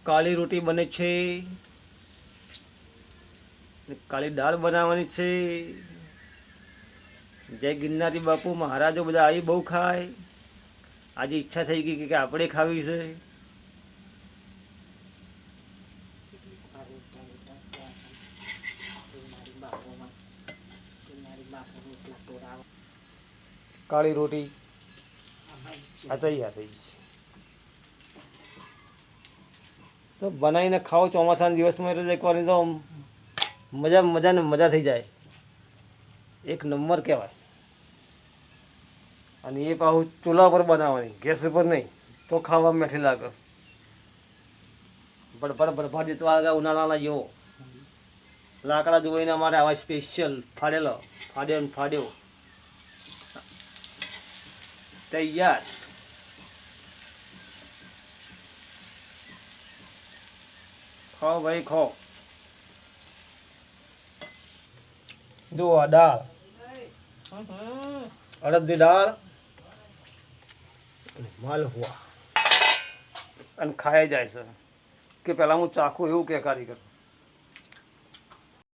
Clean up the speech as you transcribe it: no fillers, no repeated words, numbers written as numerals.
કાળી રોટી બને છે, કાળી દાળ બનાવવાની છે. જય ગિરનારી બાપુ મહારાજો બધા આવી બહુ ખાય. આજે ઈચ્છા થઈ ગઈ કે આપણે ખાવી છે. કાળી રોટી આ તૈયાર થઈ ગઈ તો બનાવીને ખાઓ. ચોમાસાના દિવસમાં એટલે એકવારની તો મજા થઈ જાય. એક નંબર કહેવાય. અને એ પાછું ચૂલા પર બનાવવાની, ગેસ ઉપર નહીં, તો ખાવા મેઠી લાગે. બરફા દેતો આગળ ઉનાળાના જેવો લાકડા જોઈને અમારે આવા સ્પેશિયલ ફાડ્યો તૈયાર. ખાઓ ભાઈ ખાઓ. જો આ દાળ, અડદની દાળ માલપુઆ અને ખાઈ જાય છે કે પહેલાં હું ચાખું એવું કે કારીગર.